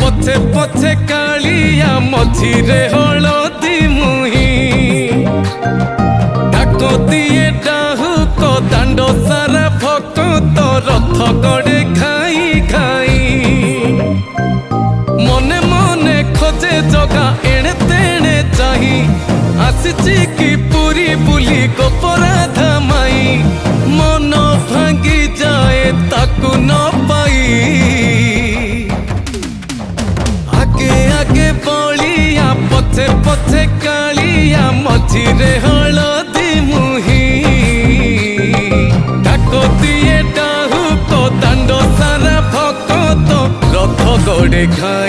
पछे पछे कालिया मझिरे हलदी मुही डाक दिए डाहुक दांड सारा भक्त रथ गड़े खाई खाई मने मने खोजे जगा एणे तेणे चाही आसिची की पूरी बुली गोपराधा माई मन भांगी जाए ताकू न पाई आगे आगे बलिया पछे पछे कालिया मझिरे हलदी मुही डाक दिए डाहुक दांड सारा भक्त रथ गड़े खाई।